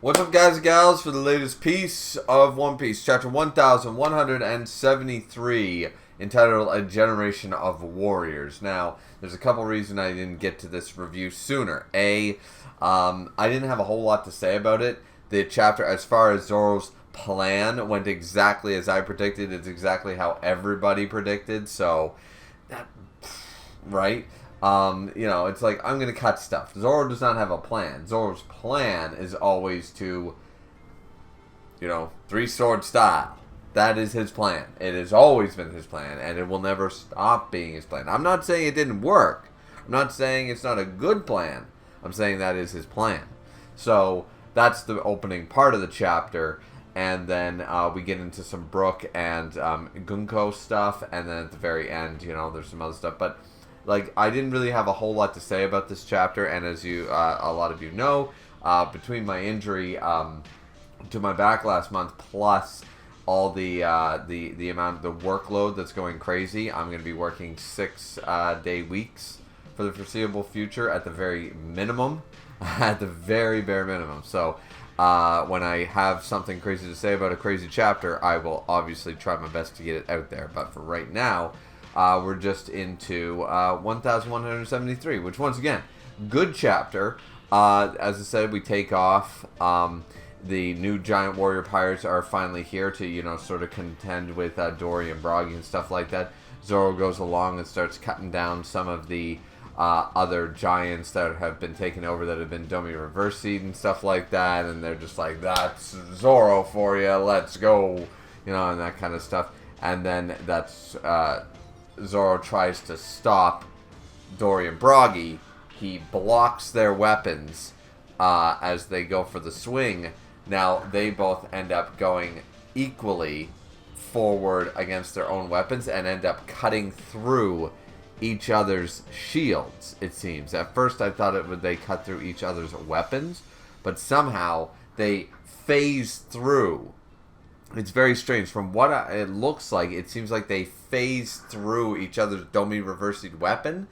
What's up, guys and gals, for the latest piece of One Piece, chapter 1173, entitled A Generation of Warriors. Now, there's a couple reasons I didn't get to this review sooner. I didn't have a whole lot to say about it. The chapter, as far as Zoro's plan, went exactly as I predicted. It's exactly how everybody predicted, so, right? It's like, I'm going to cut stuff. Zoro does not have a plan. Zoro's plan is always to, three-sword style. That is his plan. It has always been his plan, and it will never stop being his plan. I'm not saying it didn't work. I'm not saying it's not a good plan. I'm saying that is his plan. So, that's the opening part of the chapter, and then we get into some Brook and Gunko stuff, and then at the very end, there's some other stuff, but I didn't really have a whole lot to say about this chapter, and as a lot of you know, between my injury to my back last month, plus all the amount of the workload that's going crazy, I'm going to be working 6-day weeks for the foreseeable future at the very minimum, at the very bare minimum. So when I have something crazy to say about a crazy chapter, I will obviously try my best to get it out there. But for right now, we're just into 1173, which, once again, good chapter. As I said, we take off. The new giant warrior pirates are finally here to, sort of contend with Dory and Broggy and stuff like that. Zoro goes along and starts cutting down some of the other giants that have been taken over, that have been Domi Reversied and stuff like that. And they're just like, that's Zoro for you, let's go, and that kind of stuff. And then that's... Zoro tries to stop Dory and Broggy. He blocks their weapons as they go for the swing. Now, they both end up going equally forward against their own weapons and end up cutting through each other's shields, it seems. At first, I thought they cut through each other's weapons, but somehow they phase through. It's very strange. From what it looks like, it seems like they phased through each other's Domi Reversied weapon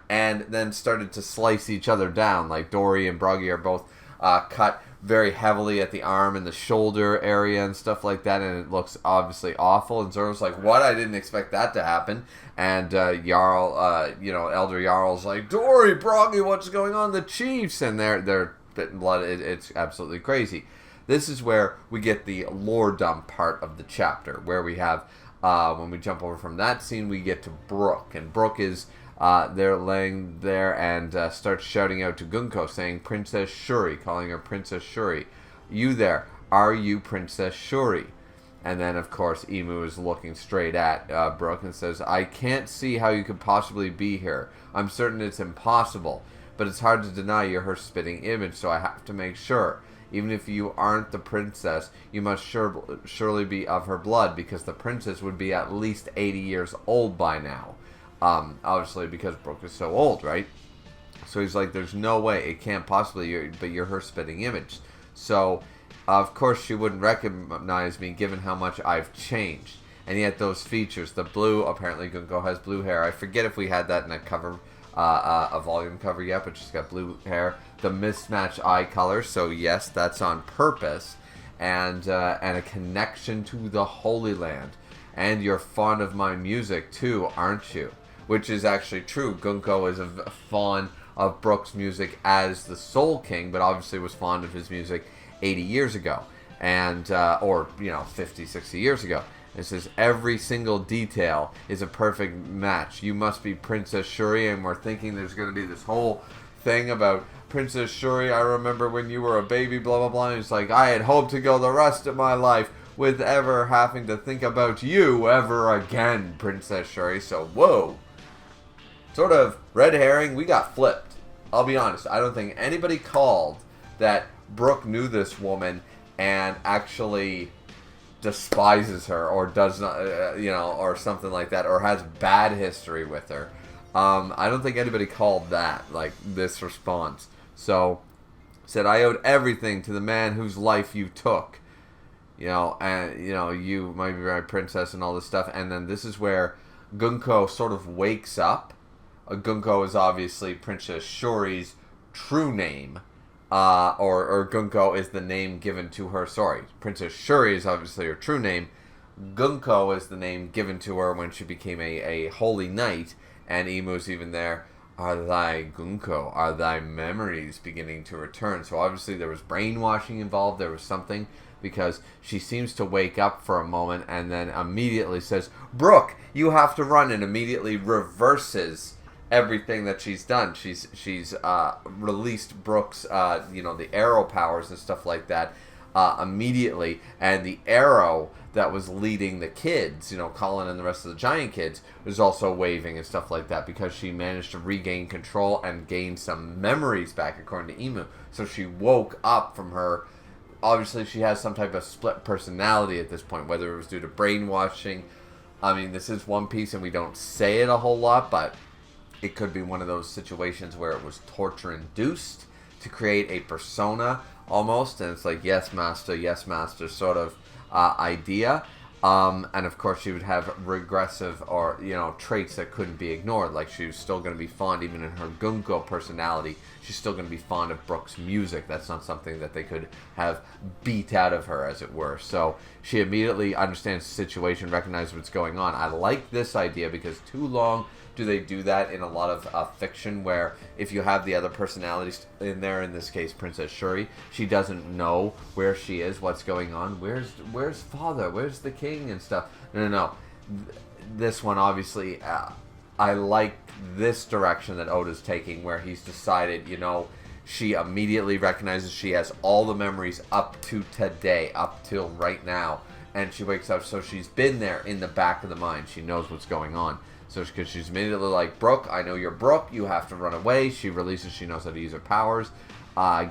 and then started to slice each other down. Like Dory and Broggy are both cut very heavily at the arm and the shoulder area and stuff like that, and it looks obviously awful. And Zoro's like, what? I didn't expect that to happen. And Elder Jarl's like, Dory, Broggy, what's going on? The Chiefs! And they're spitting blood. It's absolutely crazy. This is where we get the lore dump part of the chapter, where we have, when we jump over from that scene, we get to Brook. And Brook is they're laying there and starts shouting out to Gunko, saying, Princess Shuri, calling her Princess Shuri. You there, are you Princess Shuri? And then, of course, Emu is looking straight at Brook and says, I can't see how you could possibly be here. I'm certain it's impossible, but it's hard to deny you're her spitting image, so I have to make sure. Even if you aren't the princess, you must surely be of her blood, because the princess would be at least 80 years old by now. Obviously, because Brook is so old, right? So he's like, there's no way, it can't possibly, but you're her spitting image. So, of course, she wouldn't recognize me, given how much I've changed. And yet those features, the blue, apparently Gunko has blue hair. I forget if we had that in a cover, a volume cover yet, but she's got blue hair. The mismatched eye color, so yes, that's on purpose, and a connection to the Holy Land. And you're fond of my music too, aren't you? Which is actually true. Gunko is fond of Brook's music as the Soul King, but obviously was fond of his music 80 years ago, and or 50, 60 years ago. It says, every single detail is a perfect match. You must be Princess Shuri, and we're thinking there's going to be this whole thing about Princess Shuri. I remember when you were a baby, blah, blah, blah. And it's like, I had hoped to go the rest of my life with ever having to think about you ever again, Princess Shuri. So, whoa. Sort of red herring. We got flipped. I'll be honest. I don't think anybody called that Brook knew this woman and actually despises her, or does not, or something like that, or has bad history with her. I don't think anybody called that, this response. So, said, I owed everything to the man whose life you took. You might be my princess and all this stuff. And then this is where Gunko sort of wakes up. Gunko is obviously Princess Shuri's true name. or Gunko is the name given to her. Sorry, Princess Shuri is obviously her true name. Gunko is the name given to her when she became a holy knight, and Imu's even there. Are thy Gunko, are thy memories beginning to return? So obviously there was brainwashing involved, there was something, because she seems to wake up for a moment and then immediately says, Brooke, you have to run, and immediately reverses everything that she's done. She's released Brooke's, the arrow powers and stuff like that immediately, and the arrow that was leading the kids, Colin and the rest of the giant kids, was also waving and stuff like that because she managed to regain control and gain some memories back, according to Imu. So she woke up from her. Obviously, she has some type of split personality at this point, whether it was due to brainwashing. I mean, this is One Piece, and we don't say it a whole lot, but it could be one of those situations where it was torture-induced to create a persona, almost, and it's like, yes, master, sort of idea. And of course she would have regressive or traits that couldn't be ignored, like she was still going to be fond, even in her Gunko personality, she's still going to be fond of Brooke's music. That's not something that they could have beat out of her, as it were. So she immediately understands the situation, recognizes what's going on. I like this idea because too long do they do that in a lot of fiction, where if you have the other personalities in there, in this case Princess Shuri, she doesn't know where she is, what's going on, where's father, where's the king and stuff. No. This one, obviously, I like this direction that Oda's taking, where he's decided, she immediately recognizes she has all the memories up to today, up till right now, and she wakes up, so she's been there in the back of the mind. She knows what's going on. So because she's immediately like, Brooke, I know you're Brooke, you have to run away. She releases, she knows how to use her powers,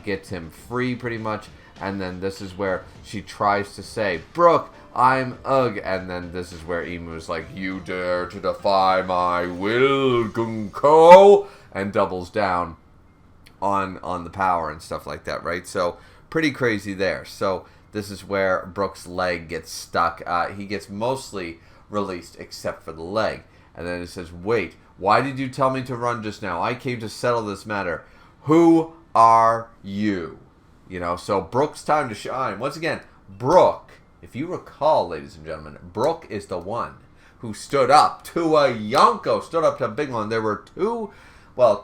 gets him free pretty much, and then this is where she tries to say, Brooke, I'm Ugg, and then this is where Imu's like, you dare to defy my will, Gunko, and doubles down on the power and stuff like that, right? So pretty crazy there. So this is where Brooke's leg gets stuck. He gets mostly released except for the leg. And then it says, wait, why did you tell me to run just now? I came to settle this matter. Who are you? So Brooke's time to shine. Once again, Brooke, if you recall, ladies and gentlemen, Brooke is the one who stood up to a Yonko, stood up to a big one. There were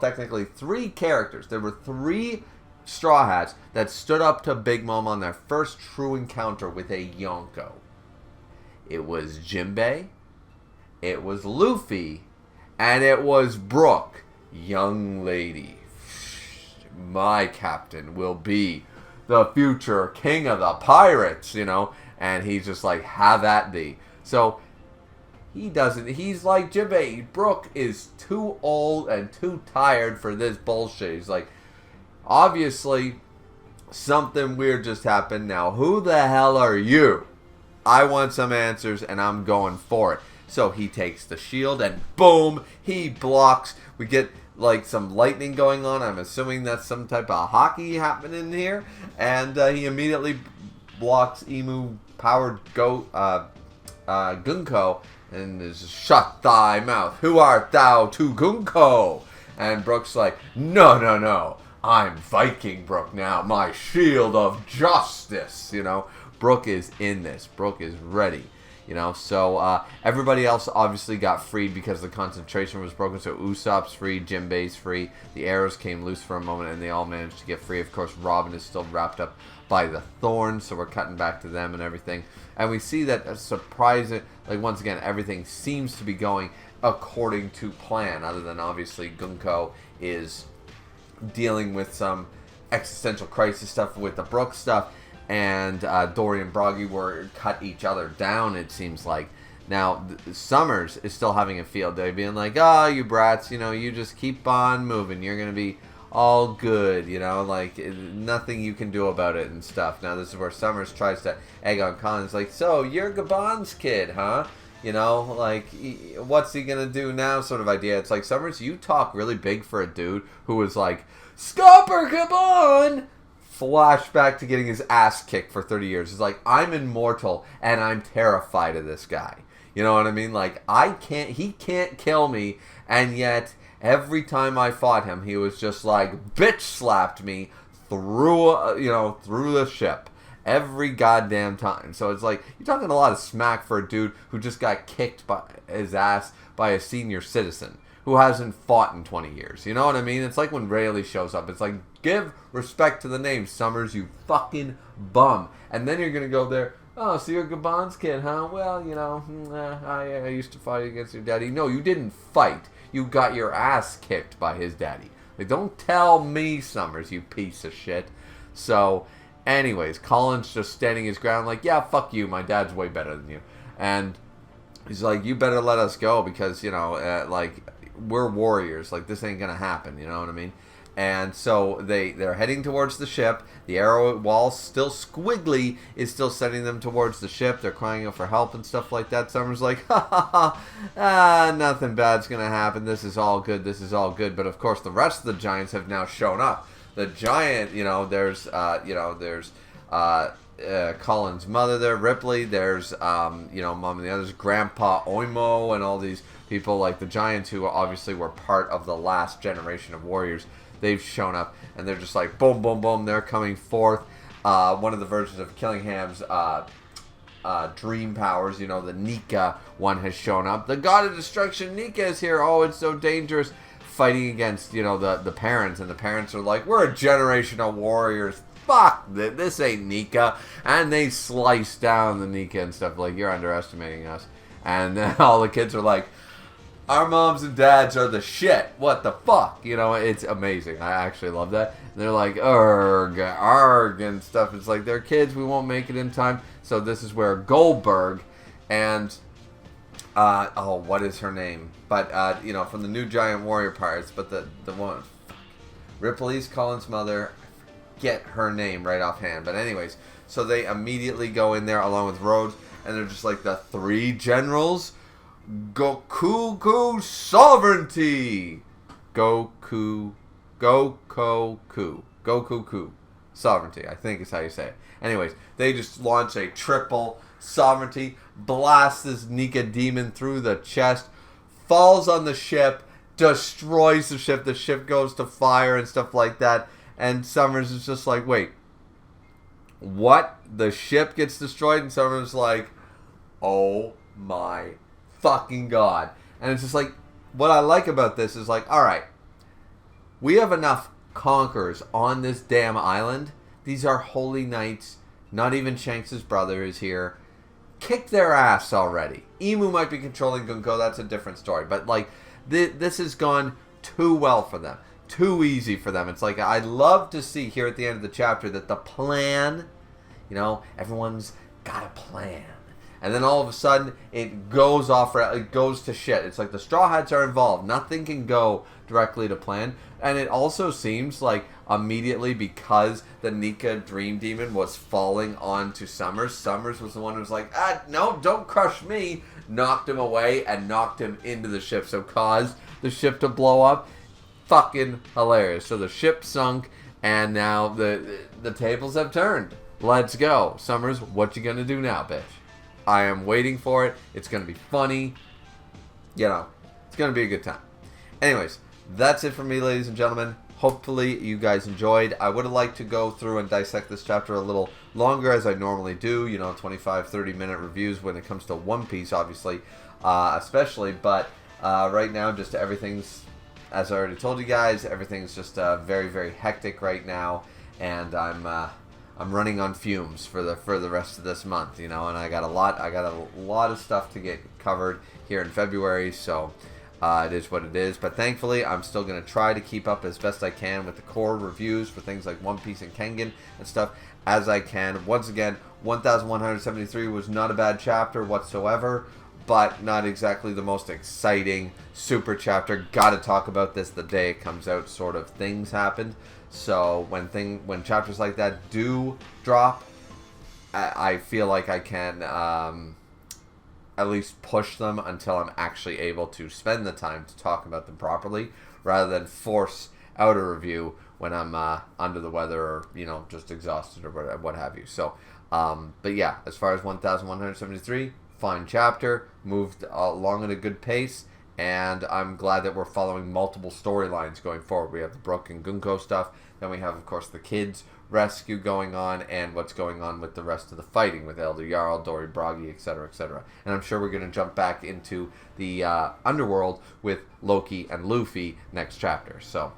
technically three characters. There were three Straw Hats that stood up to Big Mom on their first true encounter with a Yonko. It was Jinbei, it was Luffy, and it was Brooke. Young lady, my captain will be the future king of the pirates, and he's just like, have at thee. So he's like Jinbei. Brooke is too old and too tired for this bullshit. He's like, obviously something weird just happened. Now who the hell are you? I want some answers, and I'm going for it. So he takes the shield and boom, he blocks. We get like some lightning going on. I'm assuming that's some type of hockey happening here. And he immediately blocks Imu powered Gunko and is, shut thy mouth. Who art thou to Gunko? And Brooke's like, no. I'm Viking Brooke now. My shield of justice. Brooke is in this. Brooke is ready. So everybody else obviously got freed because the concentration was broken. So Usopp's free, Jinbei's free, the arrows came loose for a moment, and they all managed to get free. Of course, Robin is still wrapped up by the thorns, so we're cutting back to them and everything. And we see that surprising, once again, everything seems to be going according to plan, other than obviously Gunko is dealing with some existential crisis stuff with the Brooke stuff. And Dory and Broggy were cut each other down, it seems like. Now, Summers is still having a field day, being like, you brats, you just keep on moving. You're going to be all good, nothing you can do about it and stuff. Now, this is where Summers tries to egg on Colin. It's like, so, you're Gabon's kid, huh? What's he going to do now sort of idea. It's like, Summers, you talk really big for a dude who was like, Scupper Gabon! Flashback to getting his ass kicked for 30 years. He's like, I'm immortal and I'm terrified of this guy. You know what I mean? He can't kill me, and yet every time I fought him, he was just like, bitch slapped me through through the ship every goddamn time. So it's like you're talking a lot of smack for a dude who just got kicked by his ass by a senior citizen who hasn't fought in 20 years. You know what I mean? It's like when Rayleigh shows up. It's like, give respect to the name, Summers, you fucking bum. And then you're going to go there, oh, so you're a Gabon's kid, huh? Well, I used to fight against your daddy. No, you didn't fight. You got your ass kicked by his daddy. Like, don't tell me, Summers, you piece of shit. So, anyways, Colin's just standing his ground like, yeah, fuck you. My dad's way better than you. And he's like, you better let us go because, we're warriors. Like, this ain't gonna happen. You know what I mean? And so they're heading towards the ship. The arrow wall, still squiggly, is still sending them towards the ship. They're crying out for help and stuff like that. Summer's like, nothing bad's gonna happen. This is all good. This is all good. But of course, the rest of the giants have now shown up. The giant, there's Colin's mother there, Ripley. There's Mom and the others, Grandpa Oimo, and all these people like the giants who obviously were part of the last generation of warriors. They've shown up and they're just like boom, boom, boom. They're coming forth. One of the versions of Killingham's dream powers, the Nika one has shown up. The God of Destruction, Nika, is here. Oh, it's so dangerous. Fighting against the parents, and the parents are like, we're a generation of warriors. Fuck, this ain't Nika. And they slice down the Nika and stuff like, you're underestimating us. And then all the kids are like, our moms and dads are the shit. What the fuck? It's amazing. I actually love that. And they're like, arg, and stuff. It's like, they're kids. We won't make it in time. So this is where Goldberg and, what is her name? But, from the new Giant Warrior Pirates, but the one, Ripley's Colin's mother, get her name right offhand. But anyways, so they immediately go in there along with Rhodes, and they're just like the three generals. Goku sovereignty. Goku sovereignty, I think is how you say it. Anyways, they just launch a triple sovereignty, blast this Nika demon through the chest, falls on the ship, destroys the ship. The ship goes to fire and stuff like that. And Summers is just like, wait, what? The ship gets destroyed? And Summers is like, oh my fucking God. And it's just like, what I like about this is like, alright, we have enough conquerors on this damn island. These are holy knights. Not even Shanks' brother is here. Kick their ass already. Emu might be controlling Gunko, that's a different story. But like, this has gone too well for them. Too easy for them. It's like, I'd love to see here at the end of the chapter that the plan, everyone's got a plan. And then all of a sudden, it goes off, it goes to shit. It's like the Straw Hats are involved. Nothing can go directly to plan. And it also seems like immediately because the Nika Dream Demon was falling onto Summers, Summers was the one who was like, no, don't crush me. Knocked him away and knocked him into the ship. So caused the ship to blow up. Fucking hilarious. So the ship sunk and now the tables have turned. Let's go. Summers, what you gonna do now, bitch? I am waiting for it. It's going to be funny. It's going to be a good time. Anyways, that's it for me, ladies and gentlemen. Hopefully you guys enjoyed. I would have liked to go through and dissect this chapter a little longer as I normally do. 25, 30-minute reviews when it comes to One Piece, obviously, especially. But right now, just everything's, as I already told you guys, everything's just very, very hectic right now. And I'm running on fumes for the rest of this month, and I got a lot of stuff to get covered here in February, so it is what it is. But thankfully, I'm still going to try to keep up as best I can with the core reviews for things like One Piece and Kengan and stuff as I can. Once again, 1173 was not a bad chapter whatsoever, but not exactly the most exciting super chapter. Gotta talk about this the day it comes out sort of things happened. So when chapters like that do drop, I feel like I can at least push them until I'm actually able to spend the time to talk about them properly, rather than force out a review when I'm under the weather or just exhausted or what have you. So, but yeah, as far as 1173, fine chapter, moved along at a good pace, And I'm glad that we're following multiple storylines going forward. We have the Brooke and Gunko stuff. Then we have, of course, the kids' rescue going on, and what's going on with the rest of the fighting with Elder Jarl, Dory Bragi, etc., etc. And I'm sure we're going to jump back into the underworld with Loki and Luffy next chapter. So,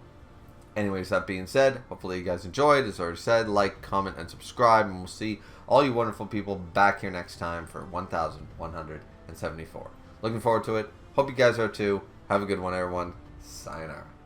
anyways, that being said, hopefully you guys enjoyed. As already said, like, comment, and subscribe, and we'll see all you wonderful people back here next time for 1174. Looking forward to it. Hope you guys are too. Have a good one, everyone. Sayonara.